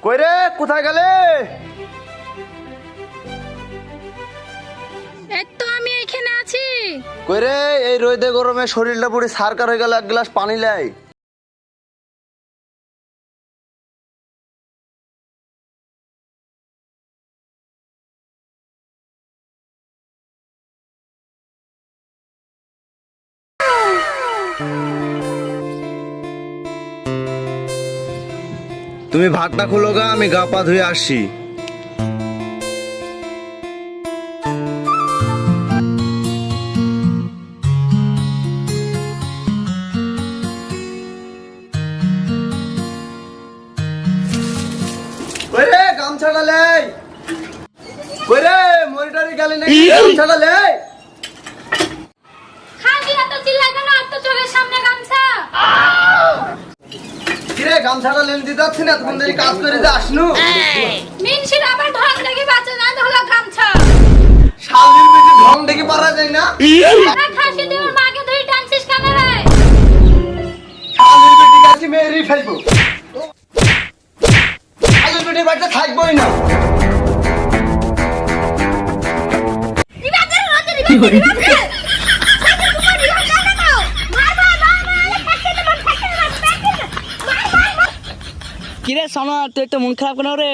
কই রে, কোথায় গেলে? এই তো আমি এখানে আছি। কই রে, এই রোদে গরমে শরীরটা পুরো সারকার হয়ে গেল, এক গ্লাস পানি লাই। তুমি ভাতটা খুলো গা, আমি গা পা ধুয়ে আসছি। কই রে, গামছাটা লে। কই রে, মরিটারি গেলি নাকি? গামছাটা লে। খালি এত চিল্লাই কেন? আর তো চোখের সামনে গামছা। কি রে, গামছাটা লেন দিতে যাচ্ছি না, তখন দেরি কাজ করে যে আসনু। মিনসির আবার ঢং দেখে বাঁচে না, হলো গামছা। শালির বেশি ঢং দেখে পারা যায় না। আর খাসি দিয়ে ওর মাকে ধরে টানছিস কেন রে? শালির বেটি কাছে মেরেই ফেলবো। শালির বেটির বাড়িতে থাকবোই না। রিবাজের রোজে রিবাজে। কিরে সামা, তুই একটা মন খারাপ কেন রে?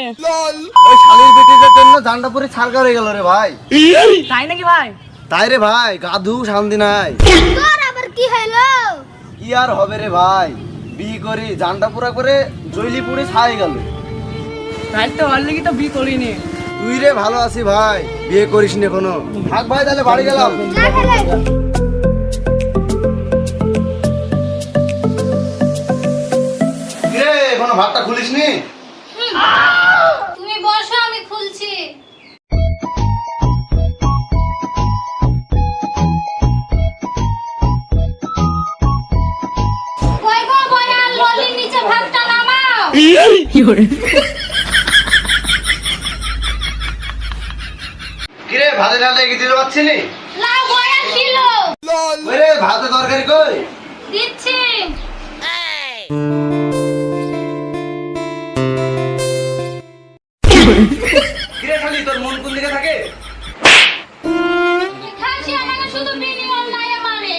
ওই শালির বেটিদের জন্য জানটা পুরো ছারকার হয়ে গেল রে ভাই। তাই নাকি ভাই? তাই রে ভাই, গাধু শান্তি নাই। তোর আবার কি হলো? কি আর হবে রে ভাই, বিয়ে করি জানটা পুরা করে জইলি পুড়ে ছাই গেল। তাই তো অলরেডি তো বিয়ে করিনি। তুই রে ভালো আছি ভাই, বিয়ে করিস নি এখনো। থাক ভাই, তাহলে বাড়ি গেলাম। না খেলে কি রে, এখনো ভাতটা খুলিস নি? তুমি বসো, আমি খুলছি। কই গো বয়াল, ললির নিচে ভাতটা নামাও। কি রে, ভাতে ডালে এগিয়ে দিতে পারছি নি? লাও বয়াল কিলো ওই রে, ভাতে তরকারি কই? দিচ্ছি। কি রে শালি, তোর মন কোন দিকে থাকে? খাসি আমাকে শুধু বিনি অন্যায় মারে।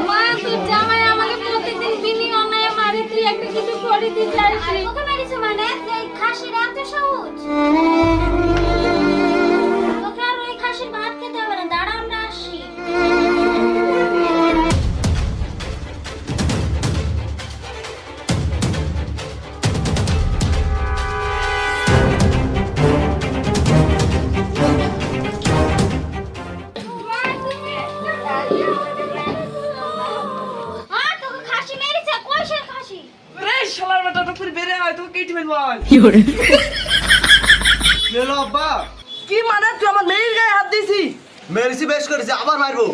মা, তুই জামাই আমাকে প্রতিদিন বিনি অন্যায় মারে, তুই একটা কিছু করে দিতে আসি। ওকে মারিছে মানে? এই খাসির এত সহজ? তোকে আর ওই খাসির ভাত খেতে হবে না, দাঁড়া আমরা আসি। তোকে খাসি মেরেছে? কই সে খাসি? রে শালার বেটা, তো পুরি বেরে আয়, তোকে কেটে ফেলবো আজ। কি হলো আব্বা? কি মানে, তুই আমার মেয়ের গায়ে হাত দিয়েছি? মেরেছি, বেশ করেছি, আবার মারবো।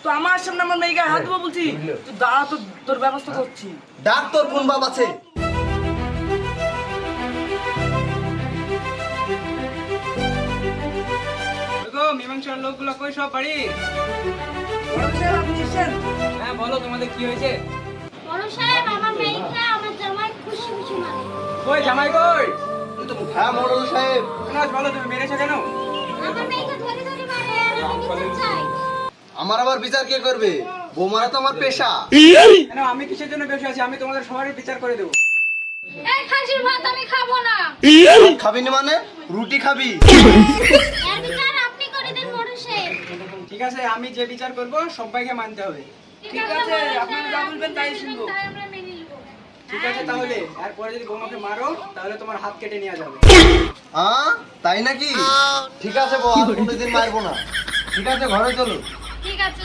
তো আমার সামনে আমার মেয়ের গায়ে হাত দেবো বলছি? তুই দাঁড়া, তো তোর ব্যবস্থা করছি। ডাক তোর কোন বাপ আছে? মীমাংসার লোকগুলো কই সব বাড়ি? বড় সাহেব, আপনি এসেছেন? হ্যাঁ বলো, তোমাদের কি হয়েছে? বড় সাহেব, আমার মেয়েকে আমার জামাই খুশি খুশি মারে। কই জামাই কই? হ্যাঁ মোড়ল সাহেব। নাচ বলো, তুমি মেরেছো কেন? আমার মেয়েকে ধরে ধরে মারে, আর আমি বিচার চাই। আমার আবার বিচার কে করবে? বৌমারা তো আমার পেশা। কেন, আমি কিসের জন্য বসে আছি? আমি তোমাদের সবারই বিচার করে দেবো। এই খাসির ভাত আমি খাবো না। ভাত খাবি না মানে? রুটি খাবি? এর বিচার আপনি করে দেন বড় সাহেব। ঠিক আছে, আমি যে বিচার করব সবাইকে মানতে হবে। ঠিক আছে, আপনারা যা বলবেন তাই শুনবো। তাই আমরা মেনে নিব। ঠিক আছে, তাহলে এরপরে যদি বৌমাকে মারো তাহলে তোমার হাত কেটে নেওয়া যাবে। হ্যাঁ তাই নাকি? ঠিক আছে বউ, আর কোনোদিন মারবো না। ঠিক আছে, ঘরে চলো। ঠিক আছে।